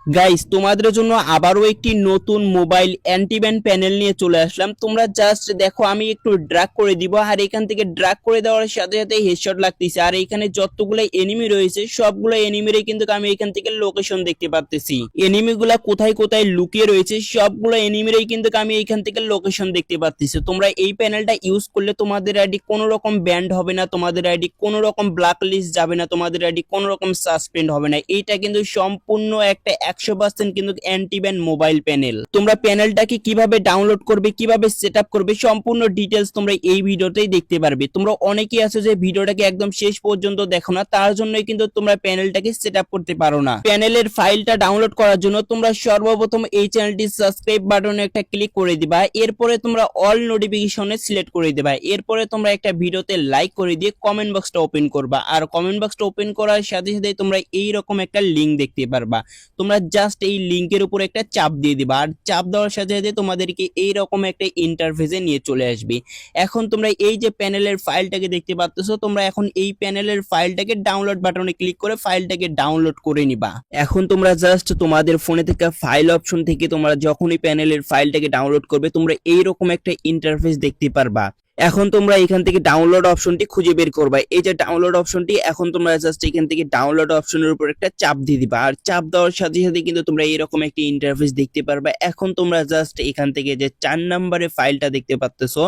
Guys, তোমাদের জন্য আবারও একটি নতুন মোবাইল অ্যান্টিব্যান প্যানেল নিয়ে চলে আসলাম। তোমরা জাস্ট দেখো, আমি একটু ড্র্যাগ করে দিব, আর এখান থেকে ড্র্যাগ করে দেওয়ার সাথে সাথে হেডশট লাগতেছে। আর এখানে যতগুলো এনিমি রয়েছে সবগুলো এনিমিরই কিন্তু আমি এখান থেকে লোকেশন দেখতে পাচ্তেছি। এনিমিগুলা কোথায় কোথায় লুকিয়ে রয়েছে সবগুলো এনিমিরই কিন্তু আমি এখান থেকে লোকেশন দেখতে পাচ্তেছি। তোমরা এই প্যানেলটা ইউজ করলে তোমাদের আইডি কোনো রকম ব্যান্ড হবে না, তোমাদের আইডি কোনো রকম ব্ল্যাক লিস্ট যাবে না, তোমাদের আইডি কোনো রকম সাসপেন্ড হবে না। এইটা কিন্তু সম্পূর্ণ একটা 100% কিন্তু অ্যান্টিব্যান মোবাইল প্যানেল। তোমরা প্যানেলটাকে কিভাবে ডাউনলোড করবে, কিভাবে সেটআপ করবে, সম্পূর্ণ ডিটেইলস তোমরা এই ভিডিওতেই দেখতে পারবে। তোমরা অনেকেই আছো যে ভিডিওটাকে একদম শেষ পর্যন্ত দেখো না, তার জন্যই কিন্তু তোমরা প্যানেলটাকে সেটআপ করতে পারো না। প্যানেলের ফাইলটা ডাউনলোড করার জন্য তোমরা সর্বপ্রথম এই চ্যানেলটি সাবস্ক্রাইব বাটনে একটা ক্লিক করে দিবা। এরপরে তোমরা অল নোটিফিকেশনে সিলেক্ট করে দিবা। এরপরে তোমরা একটা ভিডিওতে লাইক করে দিয়ে কমেন্ট বক্সটা ওপেন করবা। আর কমেন্ট বক্সটা ওপেন করার সাথে সাথে তোমরা এইরকম একটা লিংক দেখতে পারবা। তোমরা জাস্ট এই লিংকের উপর একটা চাপ দিয়ে দিবা, আর চাপ দেওয়ার সাথে সাথে তোমাদেরকে এইরকম একটা ইন্টারফেসে নিয়ে চলে আসবে। এখন তোমরা এই যে প্যানেলের ফাইলটাকে দেখতে পাচ্ছো, তোমরা এখন এই প্যানেলের ফাইলটাকে ডাউনলোড বাটনে ক্লিক করে ফাইলটাকে ডাউনলোড করে নিবা। এখন তোমরা জাস্ট তোমাদের ফোনে থেকে ফাইল অপশন থেকে তোমরা যখনই প্যানেলের ফাইলটাকে ডাউনলোড করবে, তোমরা এইরকম একটা ইন্টারফেস দেখতে পারবা। এখন তোমরা এখান থেকে ডাউনলোড অপশনটি খুঁজে বের করবা। এই যে ডাউনলোড অপশনটি, এখন তোমরা জাস্ট এখান থেকে ডাউনলোড অপশনের উপর একটা চাপ দিয়ে দিবা। আর চাপ দেওয়ার সাথে সাথে কিন্তু তোমরা এরকম একটা ইন্টারফেস দেখতে পারবা। এখন তোমরা জাস্ট এখান থেকে যে 4 নম্বরের ফাইলটা দেখতে পাচ্তেছো,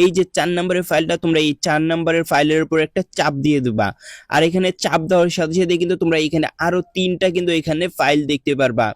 এই যে 4 নম্বরের ফাইলটা, তোমরা এই 4 নম্বরের ফাইলের উপর একটা চাপ দিয়ে দিবা। আর এখানে চাপ দেওয়ার সাথে সাথে কিন্তু তোমরা এখানে আরো 3টা কিন্তু এখানে ফাইল দেখতে পারবা।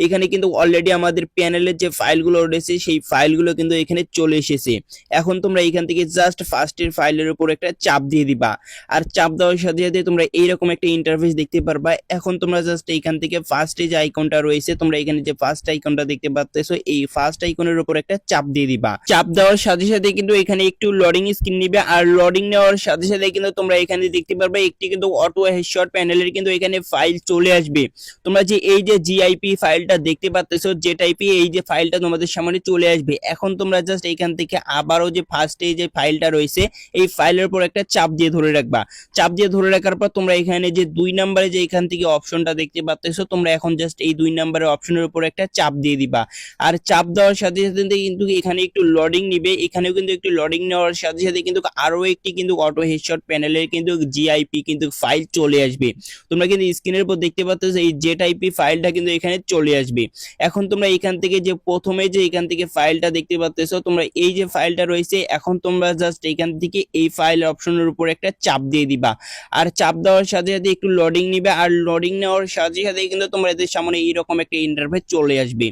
এখানে কিন্তু অলরেডি আমাদের প্যানেলের যে ফাইলগুলো রয়েছে সেই ফাইলগুলো কিন্তু এখানে চলে এসেছে। এখন তোমরা এখান থেকে জাস্ট ফার্স্টের ফাইলের উপর একটা চাপ দিয়ে দিবা। আর চাপ দেওয়ার সাথে সাথে তোমরা এইরকম একটা ইন্টারফেস দেখতে পারবা। এখন তোমরা জাস্ট এইখান থেকে ফার্স্টে যে আইকনটা রয়েছে, তোমরা এখানে যে ফার্স্ট আইকনটা দেখতে পাচ্তেছো, এই ফার্স্ট আইকনের উপর একটা চাপ দিয়ে দিবা। চাপ দেওয়ার সাথে সাথে কিন্তু এখানে একটু লোডিং স্ক্রিন নিবে। আর লোডিং নেওয়ার সাথে সাথে কিন্তু তোমরা এখানে দেখতে পারবা একটি কিন্তু অটো হেডশট প্যানেলের কিন্তু এখানে ফাইল চলে আসবে। তোমরা যে এই যে জিআইপি ফাইলটা দেখতে পাচ্তেছো, জেটাইপি, এই যে ফাইলটা তোমাদের সামনে চলে আসবে। এখন তোমরা জাস্ট এইখান থেকে আবারও যে ফার্স্টে যে ফাইলটা রয়েছে এই ফাইলের উপর একটা চাপ দিয়ে ধরে রাখবা। চাপ দিয়ে ধরে রাখার পর তোমরা এখানে যে 2 নম্বরে যে এখান থেকে অপশনটা দেখতে পাচ্তেছো, তোমরা এখন জাস্ট এই 2 নম্বরের অপশনের উপর একটা চাপ দিয়ে দিবা। আর চাপ দেওয়ার সাথে সাথে কিন্তু এখানে একটু লোডিং নিবে। এখানেও কিন্তু একটু লোডিং নেওয়ার সাথে সাথে কিন্তু আরো একটি কিন্তু অটো হেডশট প্যানেলের কিন্তু জিআইপি কিন্তু ফাইল চলে আসবে। তোমরা কিন্তু স্ক্রিনের উপর দেখতে পাচ্তেছো এই জেটাইপি ফাইলটা কিন্তু এখানে চলে আসবে। এখন তোমরা এখান থেকে যে প্রথমে যে এখান থেকে ফাইলটা দেখতে পাচ্তেছো, তোমরা এই যে ফাইলটা রয়েছে, এখন তোমরা জাস্ট এখান থেকে এই ফাইল অপশনের উপর একটা চাপ দিয়ে দিবা। আর চাপ দেওয়ার সাথে সাথে একটু লোডিং নিবে। আর লোডিং নেওয়ার সাথে সাথে কিন্তু তোমরা এদের সামনে এইরকম একটা ইন্টারফেস চলে আসবে।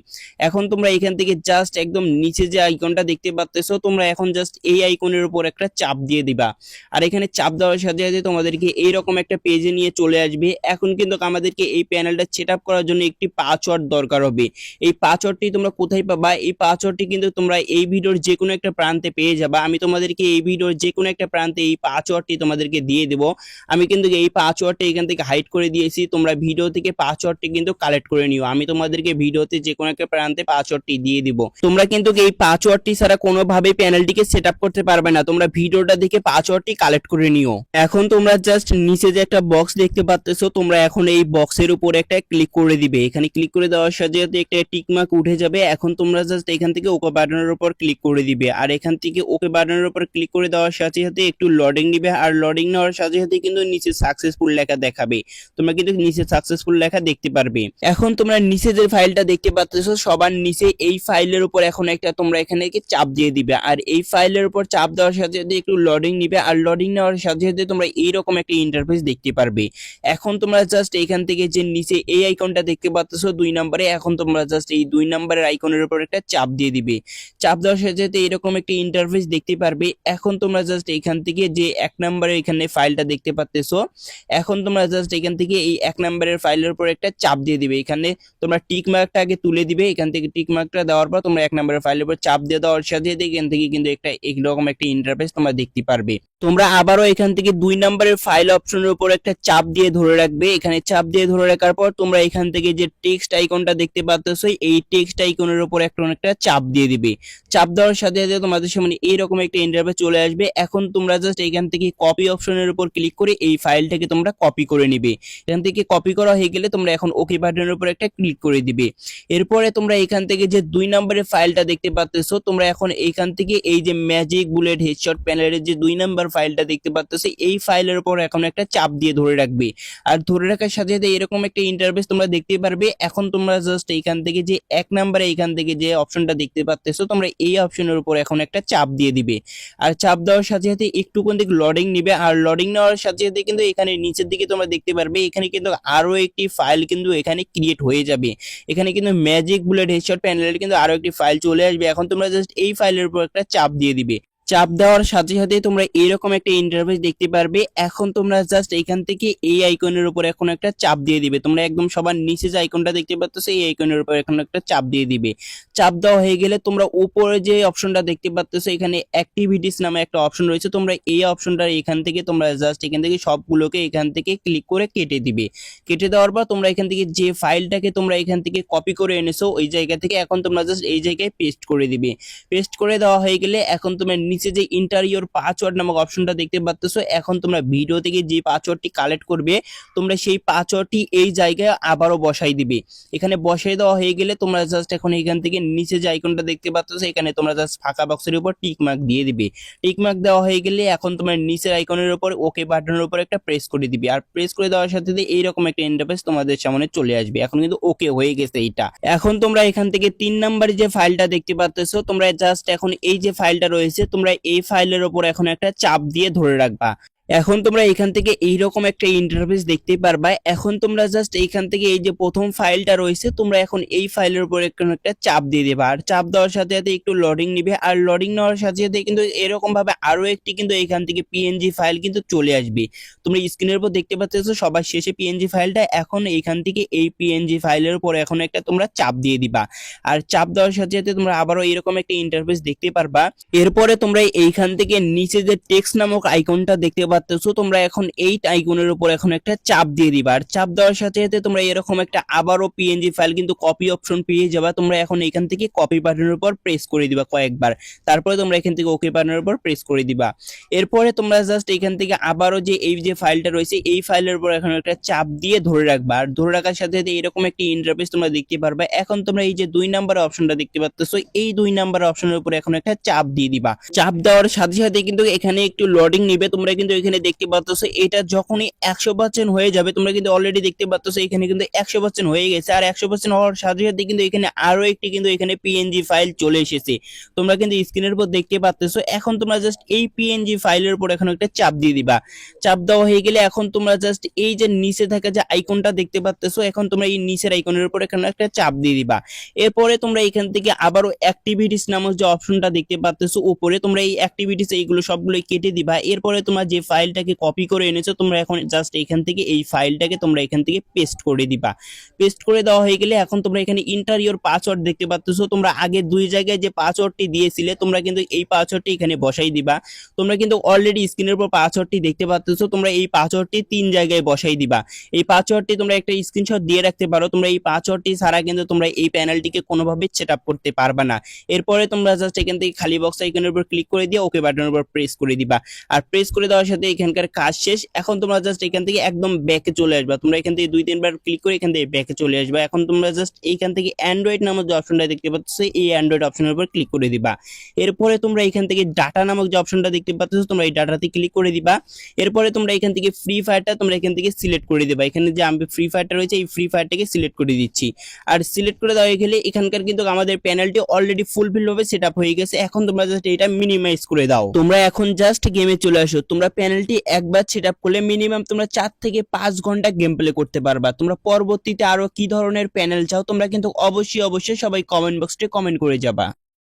এখন তোমরা এখান থেকে জাস্ট একদম নিচে যে আইকনটা দেখতে পাচ্তেছো, তোমরা এখন জাস্ট এই আইকনের উপর একটা চাপ দিয়ে দিবা। আর এখানে চাপ দেওয়ার সাথে সাথে তোমাদেরকে এইরকম একটা পেজে নিয়ে চলে আসবে। এখন কিন্তু আমাদেরকে এই প্যানেলটা সেটআপ করার জন্য একটি পাসওয়ার্ড দরকার হবে। এই পাসওয়ার্ডটি তোমরা কোথায় পাবা? এই পাসওয়ার্ডটি কিন্তু তোমরা এই ভিডিওর যে কোনো একটা প্রান্তে পেয়ে যাবা। আমি তোমাদেরকে এই ভিডিওর যে কোনো একটা প্রান্তে এই পাসওয়ার্ডটি তোমাদেরকে দিয়ে দেব। আমি কিন্তু এই পাসওয়ার্ডটি এখান থেকে হাইড করে দিয়েছি। তোমরা ভিডিও থেকে পাসওয়ার্ডটি কিন্তু কালেক্ট করে নিও। আমি তোমাদেরকে ভিডিওতে যে কোনো একটা প্রান্তে পাসওয়ার্ডটি দিয়ে দিব। তোমরা কিন্তু এই পাসওয়ার্ডটি ছাড়া কোনোভাবে প্যানেলটিকে সেটআপ করতে পারবে না। তোমরা ভিডিওটা দেখে পাসওয়ার্ডটি কালেক্ট করে নিও। এখন তোমরা জাস্ট নিচে যে একটা বক্স দেখতে পাচ্তেছো, তোমরা এখন এই বক্সের উপর একটা ক্লিক করে দিবে। এখানে ক্লিক করে দেওয়ার সাথে সাথে একটা টিক মার্ক উঠে যাবে। এখন তোমরা জাস্ট এখান থেকে ওকে বাটনের উপর ক্লিক করে দিবে। আর এখান থেকে ওকে বাটনের উপর ক্লিক করে দেওয়ার সাথে সাথে একটু লোডিং দিবে। আর লোডিং নেওয়ার সাথে সাথে কিন্তু নিচে সাকসেসফুল লেখা দেখাবে। তোমরা কিন্তু নিচে সাকসেসফুল লেখা দেখতে পারবে। এখন তোমরা নিচে যে ফাইলটা দেখতে পাচ্তেছো, সবার নিচে এই ফাইলের উপর এখন একটা তোমরা এখানে চাপ দিয়ে দিবে। আর এই ফাইলের উপর চাপ দেওয়ার সাথে সাথে একটু লোডিং নিবে। আর লোডিং নেওয়ার সাথে সাথে তোমরা এইরকম একটা ইন্টারফেস দেখতে পারবে। এখন তোমরা জাস্ট এখান থেকে যে নিচে এই আইকনটা দেখতে পাচ্তেছো 2 নম্বরে, এখন তোমরা জাস্ট এই 2 নম্বরের আইকনের উপর একটা চাপ দিয়ে দিবে। চাপ দেওয়ার সাথে সাথে এরকম একটা ইন্টারফেস দেখতে পারবে। এখন তোমরা জাস্ট এখান থেকে যে 1 নম্বরের এখানে ফাইলটা দেখতে পাচ্তেছো, এখন তোমরা জাস্ট এখান থেকে এই 1 নম্বরের ফাইলের উপর একটা চাপ দিয়ে দিবে। এখানে তোমরা টিক মার্কটা আগে তুলে দিবে। এখান থেকে টিক মার্কটা দেওয়ার পর তোমরা 1 নম্বরের ফাইলের উপর চাপ দিয়ে দেওয়ার সাথে সাথে এখান থেকে কিন্তু একটা এরকম একটা ইন্টারফেস তোমরা দেখতে পারবে। তোমরা আবারও এখান থেকে 2 নম্বরের ফাইল অপশনের উপর একটা চাপ দিয়ে ধরে রাখবে। এখানে চাপ দিয়ে ধরে রাখার পর তোমরা এখান থেকে যে টেক্সট আইকনটা দেখতে পাচ্তেছো, এই টেক্সট আইকনের উপর একটা চাপ দিয়ে দিবে। চাপ দেওয়ার সাথে সাথে তোমাদের সামনে এইরকম একটা ইন্টারফেস চলে আসবে। এখন তোমরা জাস্ট এখান থেকে কপি অপশনের উপর ক্লিক করে এই ফাইলটাকে তোমরা কপি করে নিবে। এখান থেকে কপি করা হয়ে গেলে তোমরা এখন ওকে বাটনের উপর একটা ক্লিক করে দিবে। এরপরে তোমরা এখান থেকে যে 2 নম্বরের ফাইলটা দেখতে পাচ্তেছো, তোমরা এখন এইখান থেকে এই যে ম্যাজিক বুলেট হেডশট প্যানেলের যে 2 নম্বর ফাইলটা দেখতে পাচ্তেছো, এই ফাইলের উপর এখন একটা চাপ দিয়ে ধরে রাখবে। আর ধরে রাখার সাথে সাথে এরকম একটা ইন্টারফেস তোমরা দেখতে পারবে। এখন তোমরা জাস্ট এইখান থেকে যে 1 নম্বরে এইখান থেকে যে অপশনটা দেখতে পাচ্তেছো, তোমরা এই অপশনের উপর এখন একটা চাপ দিয়ে দিবে। আর চাপ দেওয়ার সাথে সাথে একটুক্ষণ দিকে লোডিং নিবে। আর লোডিং নেওয়ার সাথে সাথে কিন্তু এখানে নিচের দিকে তোমরা দেখতে পারবে এখানে কিন্তু আরো একটি ফাইল কিন্তু এখানে ক্রিয়েট হয়ে যাবে। এখানে কিন্তু ম্যাজিক বুলেট হেডশট প্যানেলের কিন্তু আরো একটি ফাইল চলে আসবে। এখন তোমরা জাস্ট এই ফাইলের উপর একটা চাপ দিয়ে দিবে। চাপ দেওয়ার সাথে সাথে তোমরা এরকম একটা ইন্টারফেস দেখতে পারবে। এখন তোমরা জাস্ট এখান থেকে এই আইকনের উপর এখন একটা চাপ দিয়ে দিবে। তোমরা একদম সবার নিচে যে আইকনটা দেখতে পাচ্ছ এই আইকনের উপর এখন একটা চাপ দিয়ে দিবে। চাপ দেওয়া হয়ে গেলে তোমরা উপরে যে অপশনটা দেখতে পাচ্ছ এখানে অ্যাক্টিভিটিস নামে একটা অপশন রয়েছে, তোমরা এই অপশনটা এখান থেকে তোমরা জাস্ট এখান থেকে সবগুলোকে এখান থেকে ক্লিক করে কেটে দিবে। কেটে দেওয়ার পর তোমরা এখান থেকে যে ফাইলটাকে তোমরা এখান থেকে কপি করে এনেছো ওই জায়গা থেকে এখন তোমরা জাস্ট এই জায়গায় পেস্ট করে দিবে। পেস্ট করে দেওয়া হয়ে গেলে এখন তোমরা নিচে যে ইন্টারিয়র পাসওয়ার্ড নামক অপশনটা দেখতে পাচ্ছ, এখন তোমরা ভিডিও থেকে যে পাসওয়ার্ডটি কালেক্ট করবে তোমরা সেই পাসওয়ার্ডটি এই জায়গায় আবারও বসাই দিবে। এখানে বসাই দেওয়া হয়ে গেলে তোমরা জাস্ট এখন এখান থেকে নিচে যে আইকনটা দেখতে পাচ্ছ এখানে তোমরা জাস্ট ফাঁকা বক্সের উপর টিক মার্ক দিয়ে দিবে। টিক মার্ক দেওয়া হয়ে গেলে এখন তোমরা নিচের আইকনের উপর ওকে বাটনের উপর একটা প্রেস করে দিবে। আর প্রেস করে দেওয়ার সাথে সাথে এইরকম একটা ইন্টারফেস তোমাদের সামনে চলে আসবে। এখন কিন্তু ওকে হয়ে গেছে এইটা। এখন তোমরা এখান থেকে 3 নম্বরে যে ফাইলটা দেখতে পাচ্ছ, তোমরা জাস্ট এখন এই যে ফাইলটা রয়েছে তোমরা এই ফাইলের উপর এখন একটা চাপ দিয়ে ধরে রাখবা। এখন তোমরা এখান থেকে এইরকম একটা ইন্টারফেস দেখতে পারবা। এখন তোমরা জাস্ট এইখান থেকে এই যে প্রথম ফাইলটা রয়েছে তোমরা এখন এই ফাইলের উপর একটা চাপ দিয়ে দেবা। আর চাপ দেওয়ার সাথে সাথে একটু লোডিং নিবে। আর লোডিং নেওয়ার সাথে সাথে কিন্তু এরকম ভাবে আরো একটি কিন্তু এখান থেকে পিএনজি ফাইল কিন্তু চলে আসবে। তোমরা স্ক্রিনের উপর দেখতে পাচ্ছ সবার শেষে পিএনজি ফাইলটা। এখন এইখান থেকে এই পিএনজি ফাইলের উপর এখন একটা তোমরা চাপ দিয়ে দিবা। আর চাপ দেওয়ার সাথে সাথে তোমরা আবারও এরকম একটা ইন্টারফেস দেখতে পারবা। এরপরে তোমরা এইখান থেকে নিচে যে টেক্সট নামক আইকনটা দেখতে পাচ্ছো, তোমরা এখন এই আইকনের উপর এখন একটা চাপ দিয়ে দিবা। আর চাপ দেওয়ার সাথে সাথে তোমরা এরকম একটা আবারও পিএনজি ফাইল কিন্তু কপি অপশন পেয়ে যাবা। তোমরা এখন এখান থেকে কপি বাটনের উপর প্রেস করে দিবা কয়েকবার। তারপরে তোমরা এখান থেকে ওকে বাটনের উপর প্রেস করে দিবা। এরপরে তোমরা জাস্ট এখান থেকে আবারও যে এই যে ফাইলটা রয়েছে এই ফাইলের উপর এখন একটা চাপ দিয়ে ধরে রাখবা। আর ধরে রাখার সাথে সাথে এরকম একটা ইন্টারফেস তোমরা দেখতে পারবা। এখন তোমরা এই যে 2 নাম্বার অপশনটা দেখতে পাচ্ছো এই 2 নাম্বার অপশনের উপর এখন একটা চাপ দিয়ে দিবা। চাপ দেওয়ার সাথে সাথে কিন্তু এখানে একটু লোডিং নিবে। তোমরা কিন্তু এখানে দেখতে পাচ্ছ এটা যখনই 100% হয়ে যাবে, তোমরা কিন্তু অলরেডি দেখতে পাচ্ছ এখানে কিন্তু 100% হয়ে গেছে। আর 100% হওয়ার সাথে সাথে কিন্তু এখানে আরো একটি কিন্তু এখানে পিএনজি ফাইল চলে এসেছে। তোমরা কিন্তু স্ক্রিনের উপর দেখতে পাচ্ছ। এখন তোমরা জাস্ট এই পিএনজি ফাইলের উপর এখন একটা চাপ দিয়ে দিবা। চাপ দেওয়া হয়ে গেলে এখন তোমরা জাস্ট এই যে নিচে থাকা যে আইকনটা দেখতে পাচ্ছ, এখন তোমরা এই নিচের আইকনের উপর এখানে একটা চাপ দিয়ে দিবা। এরপরে তোমরা এখান থেকে আবারও অ্যাক্টিভিটিস নামক যে অপশনটা দেখতে পাচ্ছ উপরে, তোমরা এই অ্যাক্টিভিটিস এইগুলো সবগুলো কেটে দিবা। এরপরে তোমরা যে ফাইলটাকে কপি করে এনেছো তোমরা এখন জাস্ট এখান থেকে এই ফাইলটাকে তোমরা এখান থেকে পেস্ট করে দিবা। পেস্ট করে দেওয়া হয়ে গেলে এখন তোমরা এখানে ইন্টারিয়র পাসওয়ার্ড দেখতে পাচ্ছ, তোমরা আগে 2 জায়গায় যে পাসওয়ার্ডটি দিয়েছিলে তোমরা কিন্তু এই পাসওয়ার্ডটি এখানে বসাই দিবা। তোমরা কিন্তু অলরেডি স্ক্রিনের উপর পাসওয়ার্ডটি দেখতে পাচ্ছ, তোমরা এই পাসওয়ার্ডটি 3 জায়গায় বসাই দিবা। এই পাসওয়ার্ডটি তোমরা একটা স্ক্রিনশট দিয়ে রাখতে পারো। তোমরা এই পাসওয়ার্ডটি ছাড়া কিন্তু তোমরা এই প্যানেলটিকে কোনোভাবে সেটআপ করতে পারবে না। এরপরে তোমরা জাস্ট এখান থেকে খালি বক্স আইকনের উপর ক্লিক করে দিয়ে ওকে বাটনের উপর প্রেস করে দিবা। আর প্রেস করে দেওয়ার সাথে এখানকার কাজ শেষ। এখন তোমরা জাস্ট এখান থেকে একদম ব্যাকে চলে আসবা। তোমরা এখান থেকে 2-3 বার ক্লিক করে এখান থেকে ব্যাকে চলে আসবা। এখন তোমরা জাস্ট এইখান থেকে অ্যান্ড্রয়েড নামক যে অপশনটা দেখতে পাচ্ছ এই অ্যান্ড্রয়েড অপশনের উপর ক্লিক করে দিবা। এরপরে তোমরা এখান থেকে ডাটা নামক যে অপশনটা দেখতে পাচ্ছ তোমরা এই ডাটাতে ক্লিক করে দিবা। এরপরে তোমরা এখান থেকে ফ্রি ফায়ারটা তোমরা এখান থেকে সিলেক্ট করে দিবা। এখানে যে আমি ফ্রি ফায়ারটা রয়েছে এই ফ্রি ফায়ারটাকে সিলেক্ট করে দিচ্ছি। আর সিলেক্ট করে দেওয়া হয়ে গেলে এখানকার কিন্তু আমাদের প্যানেলটি অলরেডি ফুলফিল ভাবে সেটআপ হয়ে গেছে। এখন তোমরা জাস্ট এটা মিনিমাইজ করে দাও। তোমরা এখন জাস্ট গেমে চলে আসো। তোমরা প্যানেলটি একবার সেটআপ করলে মিনিমাম তোমরা 4 থেকে 5 ঘন্টা গেম প্লে করতে পারবা। তোমরা পরবর্তীতে আরো কি ধরনের প্যানেল চাও তোমরা কিন্তু অবশ্যই সবাই কমেন্ট বক্সে কমেন্ট করে যাবা।